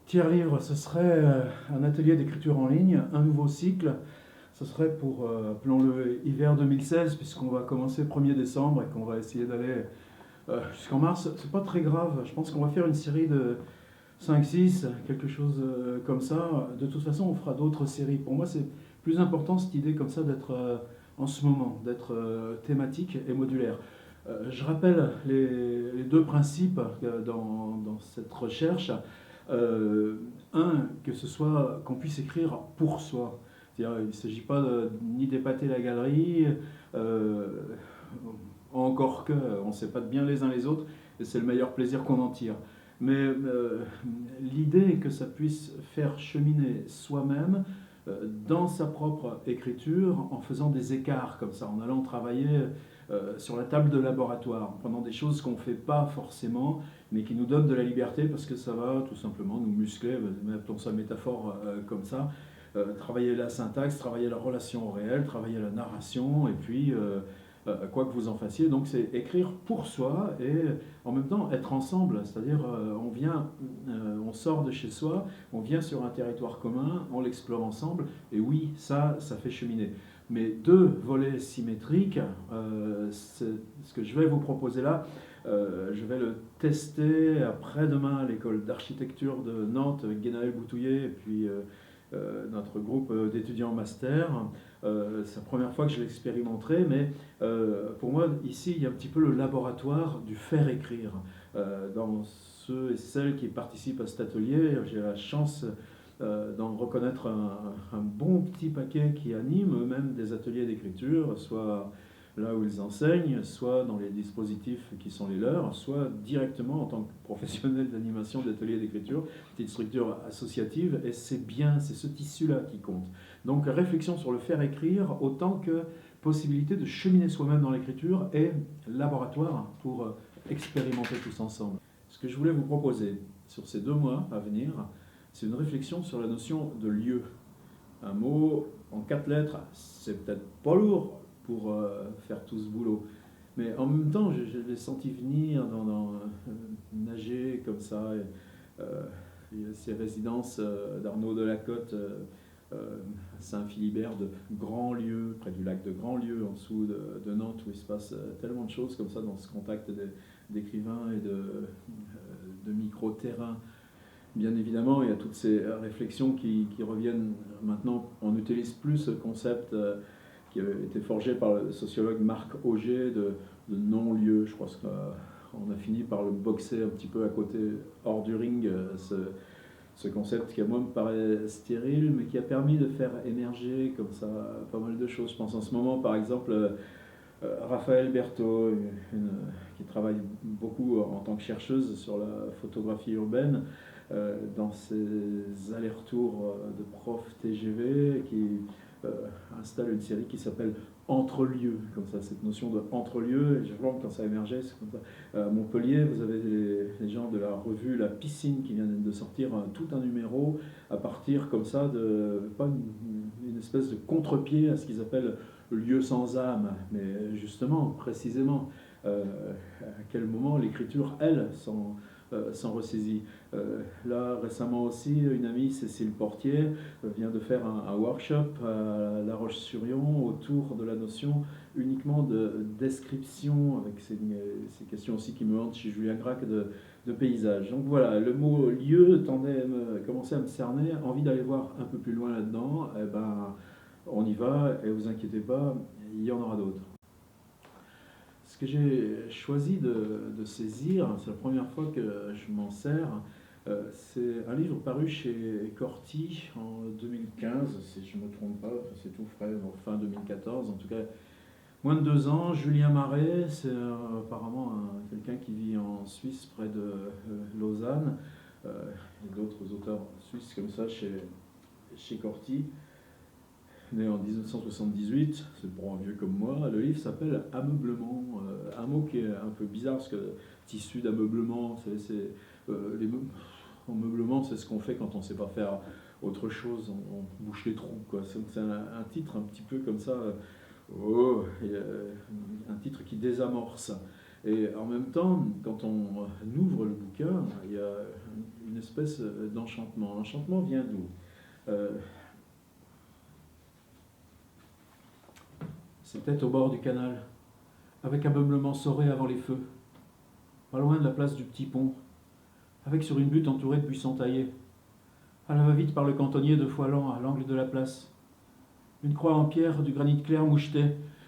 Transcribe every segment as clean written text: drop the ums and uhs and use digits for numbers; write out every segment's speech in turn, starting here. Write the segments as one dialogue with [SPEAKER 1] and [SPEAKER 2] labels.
[SPEAKER 1] Tiers livre, ce serait un atelier d'écriture en ligne, un nouveau cycle. Ce serait pour, appelons-le hiver 2016, puisqu'on va commencer le 1er décembre et qu'on va essayer d'aller jusqu'en mars. C'est pas très grave, je pense qu'on va faire une série de 5-6, quelque chose comme ça. De toute façon, on fera d'autres séries. Pour moi, c'est plus important cette idée comme ça d'être en ce moment, d'être thématique et modulaire. Je rappelle les deux principes dans cette recherche. Que ce soit qu'on puisse écrire pour soi. C'est-à-dire, il ne s'agit pas ni d'épater la galerie, encore que on s'épate bien les uns les autres, et c'est le meilleur plaisir qu'on en tire. Mais l'idée que ça puisse faire cheminer soi-même dans sa propre écriture, en faisant des écarts comme ça, en allant travailler sur la table de laboratoire, en prenant des choses qu'on ne fait pas forcément, mais qui nous donnent de la liberté parce que ça va tout simplement nous muscler, mettons sa métaphore comme ça, travailler la syntaxe, travailler la relation au réel, travailler la narration, et puis quoi que vous en fassiez. Donc c'est écrire pour soi et en même temps être ensemble, c'est-à-dire on sort de chez soi, on vient sur un territoire commun, on l'explore ensemble, et oui, ça fait cheminer. Mais deux volets symétriques, ce que je vais vous proposer là, je vais le tester après-demain à l'école d'architecture de Nantes avec Guénaël Boutouillet et puis notre groupe d'étudiants master. C'est la première fois que je l'expérimenterai, mais pour moi, ici, il y a un petit peu le laboratoire du faire écrire. Dans ceux et celles qui participent à cet atelier, j'ai la chance d'en reconnaître un bon petit paquet qui animent eux-mêmes des ateliers d'écriture, soit là où ils enseignent, soit dans les dispositifs qui sont les leurs, soit directement en tant que professionnel d'animation d'ateliers d'écriture, petite structure associative, et c'est bien, c'est ce tissu-là qui compte. Donc réflexion sur le faire écrire, autant que possibilité de cheminer soi-même dans l'écriture et laboratoire pour expérimenter tous ensemble. Ce que je voulais vous proposer sur ces 2 mois à venir, c'est une réflexion sur la notion de lieu. Un mot en 4 lettres, c'est peut-être pas lourd pour faire tout ce boulot. Mais en même temps, je l'ai senti venir nager comme ça. Il y a ces résidences d'Arnaud Delacote à Saint-Philibert, de Grandlieu, près du lac de Grandlieu, en dessous de Nantes, où il se passe tellement de choses comme ça dans ce contact d'écrivains et de micro-terrain. Bien évidemment, il y a toutes ces réflexions qui reviennent maintenant. On n'utilise plus ce concept qui avait été forgé par le sociologue Marc Auger de non-lieu. Je crois qu'on a fini par le boxer un petit peu à côté, hors du ring, ce concept qui à moi me paraît stérile, mais qui a permis de faire émerger comme ça pas mal de choses. Je pense en ce moment par exemple Raphaël Berthaud, qui travaille beaucoup en tant que chercheuse sur la photographie urbaine, dans ses allers-retours de prof TGV, qui installe une série qui s'appelle Entre-lieux, comme ça, cette notion de entre-lieux. Et je vois quand ça émergeait, c'est comme ça. À Montpellier, vous avez les gens de la revue La Piscine qui viennent de sortir tout un numéro à partir comme ça de pas une espèce de contre-pied à ce qu'ils appellent lieu sans âme, mais justement, précisément, à quel moment l'écriture, elle, s'en ressaisit. Là, récemment aussi, une amie, Cécile Portier, vient de faire un workshop à La Roche-sur-Yon autour de la notion uniquement de description, avec ces questions aussi qui me hantent chez Julien Gracq de paysage. Donc voilà, le mot lieu commençait à me cerner, envie d'aller voir un peu plus loin là-dedans, eh ben, on y va, et vous inquiétez pas, il y en aura d'autres. Ce que j'ai choisi de saisir, c'est la première fois que je m'en sers, c'est un livre paru chez Corti en 2015, si je ne me trompe pas, c'est tout frais, fin 2014, en tout cas moins de 2 ans. Julien Marais, c'est apparemment quelqu'un qui vit en Suisse, près de Lausanne. Il y a d'autres auteurs suisses comme ça chez Corti. Né en 1978, c'est pour un vieux comme moi. Le livre s'appelle Ameublement, un mot qui est un peu bizarre parce que tissu d'ameublement, ameublement, c'est ce qu'on fait quand on ne sait pas faire autre chose, on bouche les trous, quoi. C'est un titre un petit peu comme ça, un titre qui désamorce. Et en même temps, quand on ouvre le bouquin, il y a une espèce d'enchantement. L'enchantement vient d'où? C'était au bord du canal, avec un meublement soré avant les feux, pas loin de la place du petit pont, avec sur une butte entourée de buissons taillés, à la va-vite par le cantonnier de Foilan à l'angle de la place. Une croix en pierre, du granit clair moucheté,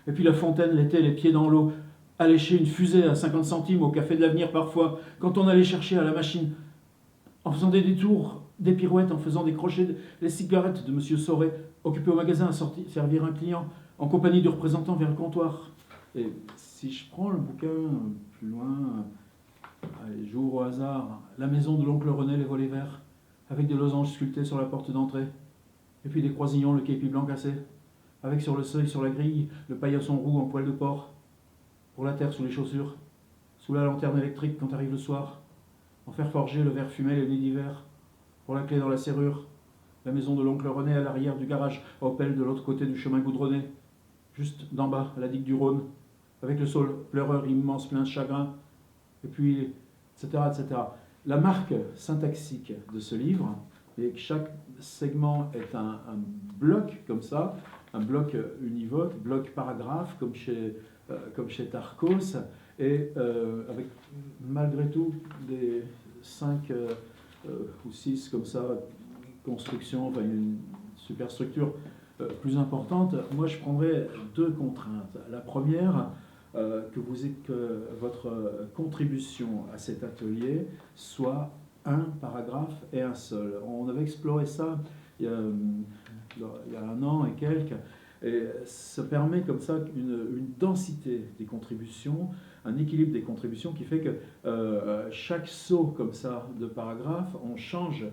[SPEAKER 1] et puis la fontaine l'était les pieds dans l'eau, allécher une fusée à 50 centimes au café de l'Avenir parfois, quand on allait chercher à la machine, en faisant des détours, des pirouettes, en faisant des crochets, les cigarettes de M. Sauret, occupé au magasin à servir un client, en compagnie du représentant vers le comptoir. Et si je prends le bouquin plus loin, allez, j'ouvre au hasard la maison de l'oncle René les volets verts, avec des losanges sculptés sur la porte d'entrée, et puis des croisillons, le képi blanc cassé, avec sur le seuil, sur la grille, le paillasson roux en poil de porc, pour la terre sous les chaussures, sous la lanterne électrique quand arrive le soir, en fer forgé, le verre fumé, les nuits d'hiver, pour la clé dans la serrure, la maison de l'oncle René à l'arrière du garage, Opel de l'autre côté du chemin goudronné, juste d'en bas, à la digue du Rhône, avec le sol pleureur immense plein de chagrin, et puis, etc., etc. La marque syntaxique de ce livre, et que chaque segment est un bloc comme ça, un bloc univoque, bloc paragraphe, comme chez Tarkos, et avec malgré tout des 5 ou 6 comme ça, constructions, enfin une superstructure plus importante. Moi, je prendrais 2 contraintes. La première, que votre contribution à cet atelier soit un paragraphe et un seul. On avait exploré ça il y a 1 an et quelques, et ça permet comme ça une densité des contributions, un équilibre des contributions qui fait que chaque saut comme ça de paragraphe, on change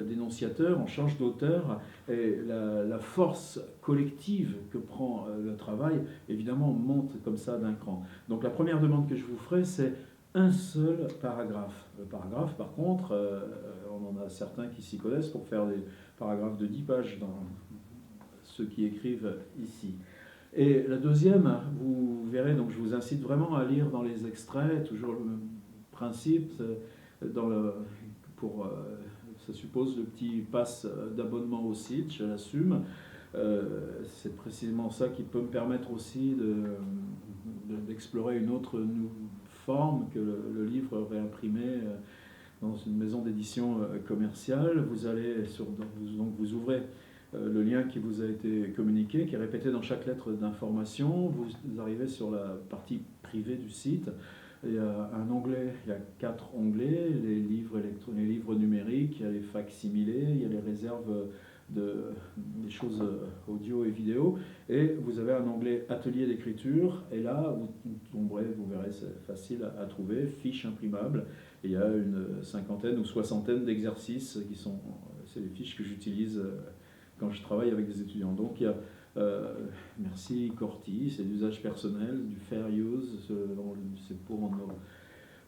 [SPEAKER 1] d'énonciateur, on change d'auteur, et la force collective que prend le travail, évidemment, monte comme ça d'un cran. Donc la première demande que je vous ferai, c'est un seul paragraphe. Le paragraphe, par contre, on en a certains qui s'y connaissent pour faire des paragraphes de 10 pages dans ceux qui écrivent ici. Et la deuxième, vous verrez, donc je vous incite vraiment à lire dans les extraits, toujours le même principe, ça suppose le petit pass d'abonnement au site, je l'assume. C'est précisément ça qui peut me permettre aussi d'explorer une autre forme que le livre réimprimé dans une maison d'édition commerciale. Donc vous ouvrez le lien qui vous a été communiqué, qui est répété dans chaque lettre d'information. Vous arrivez sur la partie privée du site. Il y a un onglet, il y a 4 onglets, les livres électroniques, les livres numériques, il y a les facsimilés, il y a les réserves des choses audio et vidéo, et vous avez un onglet atelier d'écriture, et là vous tomberez, vous verrez, c'est facile à trouver, fiches imprimables, et il y a une 50aine ou 60aine d'exercices c'est les fiches que j'utilise quand je travaille avec des étudiants. Donc il y a merci Corti, c'est d'usage personnel, du fair use, c'est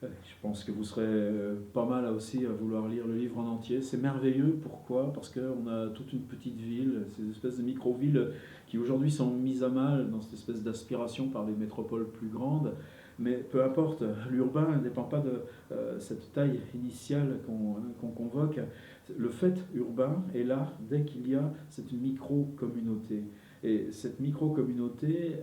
[SPEAKER 1] je pense que vous serez pas mal aussi à vouloir lire le livre en entier. C'est merveilleux, pourquoi? Parce qu'on a toute une petite ville, ces espèces de micro-villes qui aujourd'hui sont mises à mal dans cette espèce d'aspiration par les métropoles plus grandes. Mais peu importe, l'urbain ne dépend pas de cette taille initiale qu'on convoque. Le fait urbain est là dès qu'il y a cette micro-communauté. Et cette micro-communauté,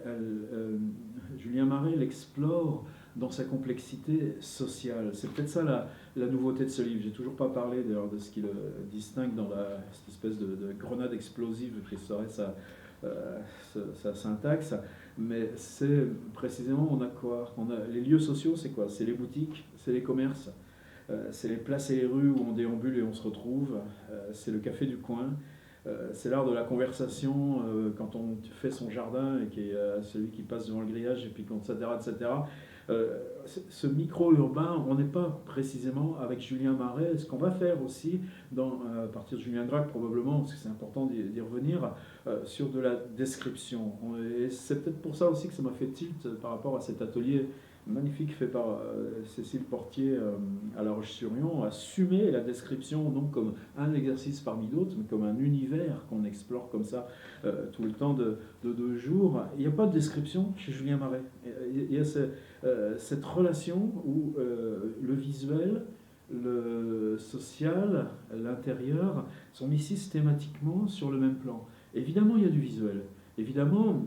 [SPEAKER 1] Julien Marais l'explore dans sa complexité sociale. C'est peut-être ça la nouveauté de ce livre. J'ai toujours pas parlé d'ailleurs de ce qui le distingue dans cette espèce de grenade explosive qui serait sa syntaxe. Mais c'est précisément, on a quoi? Les lieux sociaux, c'est quoi? C'est les boutiques, c'est les commerces, c'est les places et les rues où on déambule et on se retrouve, c'est le café du coin, c'est l'art de la conversation quand on fait son jardin et qu'il y a celui qui passe devant le grillage et puis etc. etc. Ce micro-urbain, on n'est pas précisément avec Julien Marais. Ce qu'on va faire aussi, à partir de Julien Gracq probablement, parce que c'est important d'y revenir, sur de la description. Et c'est peut-être pour ça aussi que ça m'a fait tilt par rapport à cet atelier magnifique fait par Cécile Portier à La Roche-sur-Yon, assumer la description non comme un exercice parmi d'autres, mais comme un univers qu'on explore comme ça tout le temps de 2 jours. Il n'y a pas de description chez Julien Marais. Il y a cette relation où le visuel le social, l'intérieur, sont mis systématiquement sur le même plan. Évidemment, il y a du visuel. Évidemment,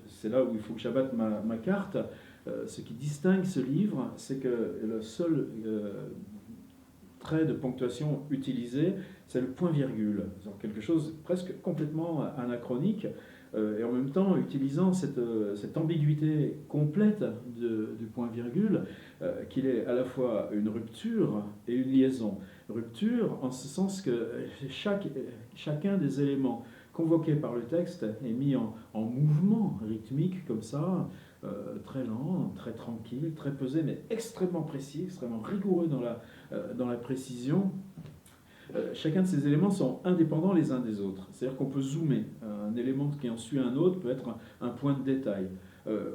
[SPEAKER 1] c'est là où il faut que j'abatte ma carte. Ce qui distingue ce livre, c'est que le seul trait de ponctuation utilisé, c'est le point-virgule. Quelque chose presque complètement anachronique, et en même temps utilisant cette ambiguïté complète du point-virgule, qu'il est à la fois une rupture et une liaison. Rupture en ce sens que chacun des éléments convoqués par le texte est mis en mouvement rythmique comme ça, très lent, très tranquille, très pesé, mais extrêmement précis, extrêmement rigoureux dans la précision. Chacun de ces éléments sont indépendants les uns des autres. C'est-à-dire qu'on peut zoomer. Un élément qui en suit un autre peut être un point de détail.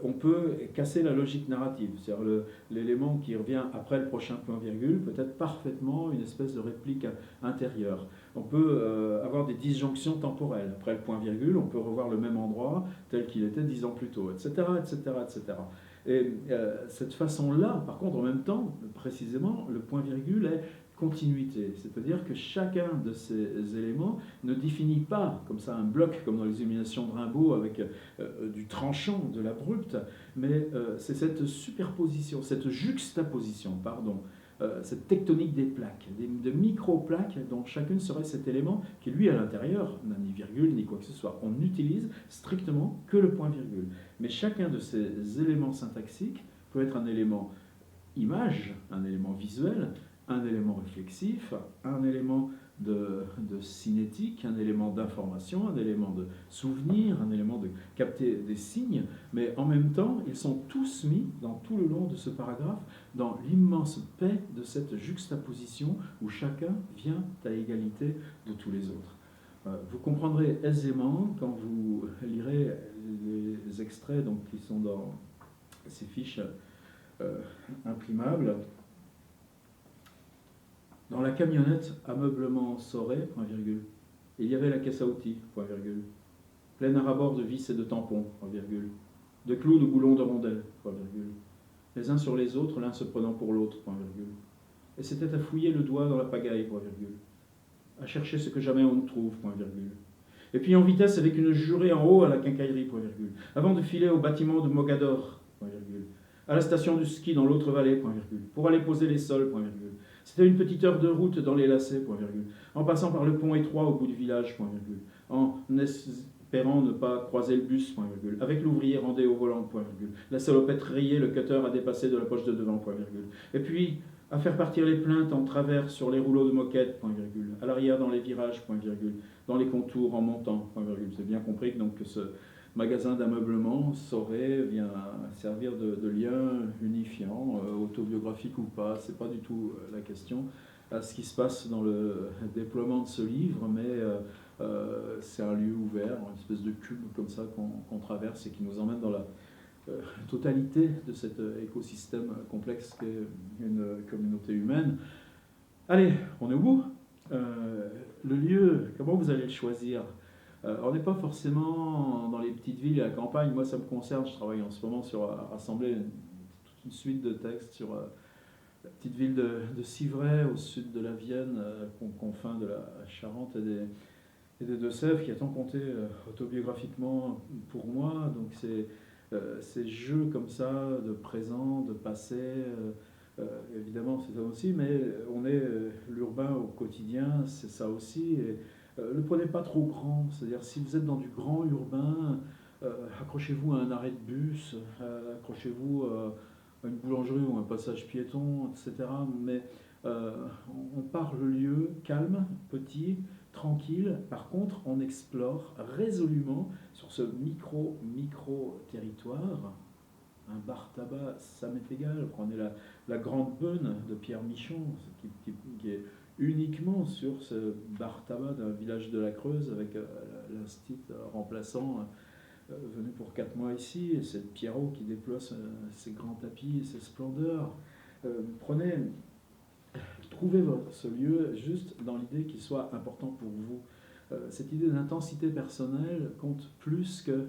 [SPEAKER 1] On peut casser la logique narrative. C'est-à-dire l'élément qui revient après le prochain point-virgule peut être parfaitement une espèce de réplique intérieure. On peut avoir des disjonctions temporelles. Après le point-virgule, on peut revoir le même endroit tel qu'il était 10 ans plus tôt, etc. etc., etc. Et cette façon-là, par contre, en même temps, précisément, le point-virgule est continuité. C'est-à-dire que chacun de ces éléments ne définit pas comme ça un bloc, comme dans les illuminations de Rimbaud, avec du tranchant, de l'abrupt, mais c'est cette superposition, cette juxtaposition, pardon, cette tectonique des plaques, de micro-plaques dont chacune serait cet élément qui, lui, à l'intérieur, n'a ni virgule ni quoi que ce soit. On n'utilise strictement que le point-virgule. Mais chacun de ces éléments syntaxiques peut être un élément image, un élément visuel, un élément réflexif, un élément de cinétique, un élément d'information, un élément de souvenir, un élément de capter des signes, mais en même temps, ils sont tous mis dans tout le long de ce paragraphe, dans l'immense paix de cette juxtaposition où chacun vient à égalité de tous les autres. Vous comprendrez aisément quand vous lirez les extraits donc, qui sont dans ces fiches imprimables. Dans la camionnette ameublement Soré, point virgule, il y avait la caisse à outils, point virgule, pleine à rabord de vis et de tampons, point virgule, de clous, de boulons, de rondelles, point virgule, les uns sur les autres, l'un se prenant pour l'autre, point virgule. Et c'était à fouiller le doigt dans la pagaille, point virgule, à chercher ce que jamais on ne trouve, point virgule. Et puis en vitesse avec une jurée en haut à la quincaillerie, point virgule, avant de filer au bâtiment de Mogador, point virgule, à la station du ski dans l'autre vallée, point virgule, pour aller poser les sols, point virgule. C'était une petite heure de route dans les lacets, point virgule, en passant par le pont étroit au bout du village, point virgule, en espérant ne pas croiser le bus, point virgule, avec l'ouvrier rendé au volant, point virgule, la salopette rayée, le cutter à dépasser de la poche de devant, point virgule, et puis à faire partir les plaintes en travers sur les rouleaux de moquette, point virgule, à l'arrière dans les virages, point virgule, dans les contours en montant, point virgule. C'est bien compris donc, que ce magasin d'ameublement Soré vient servir de lien unifiant, autobiographique ou pas, c'est pas du tout la question, à ce qui se passe dans le déploiement de ce livre, mais c'est un lieu ouvert, une espèce de cube comme ça qu'on traverse et qui nous emmène dans la totalité de cet écosystème complexe qu'est une communauté humaine. Allez, on est au bout. Le lieu, comment vous allez le choisir ? On n'est pas forcément dans les petites villes et à la campagne. Moi, ça me concerne. Je travaille en ce moment à rassembler toute une suite de textes sur la petite ville de Civray, au sud de la Vienne, confins de la Charente et des Deux-Sèvres, qui a tant compté autobiographiquement pour moi. Donc, ces jeux comme ça, de présent, de passé, évidemment, c'est ça aussi, mais on est l'urbain au quotidien, c'est ça aussi. Et, ne prenez pas trop grand, c'est-à-dire si vous êtes dans du grand urbain, accrochez-vous à un arrêt de bus, accrochez-vous à une boulangerie ou un passage piéton, etc. Mais on part le lieu calme, petit, tranquille. Par contre, on explore résolument sur ce micro-territoire. Un bar-tabac, ça m'est égal. Prenez la Grande Beune de Pierre Michon, qui est uniquement sur ce bar-tabac d'un village de la Creuse, avec l'instit remplaçant venu pour 4 mois ici, et c'est Pierrot qui déploie ses grands tapis et ses splendeurs. Trouvez ce lieu juste dans l'idée qu'il soit important pour vous. Cette idée d'intensité personnelle compte plus que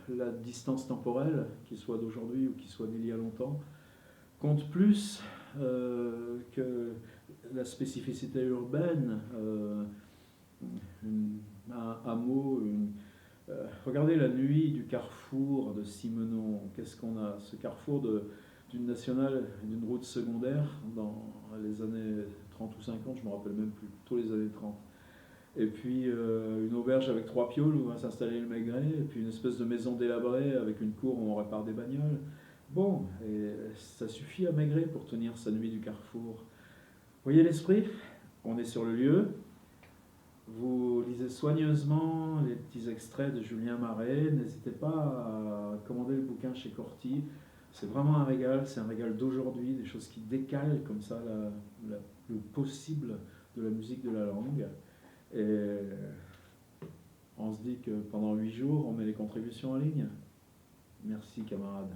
[SPEAKER 1] la distance temporelle, qu'il soit d'aujourd'hui ou qu'il soit d'il y a longtemps, compte plus la spécificité urbaine, un hameau, regardez la nuit du carrefour de Simenon. Qu'est-ce qu'on a? Ce carrefour d'une nationale, d'une route secondaire dans les années 30 ou 50, je ne me rappelle même plus, plutôt les années 30. Et puis une auberge avec 3 pioles où va s'installer le Maigret, et puis une espèce de maison délabrée avec une cour où on répare des bagnoles. Bon, et ça suffit à Maigret pour tenir sa nuit du carrefour. Voyez l'esprit? On est sur le lieu. Vous lisez soigneusement les petits extraits de Julien Marais. N'hésitez pas à commander le bouquin chez Corti. C'est vraiment un régal, c'est un régal d'aujourd'hui, des choses qui décalent comme ça le possible de la musique de la langue. Et on se dit que pendant 8 jours, on met les contributions en ligne. Merci camarades.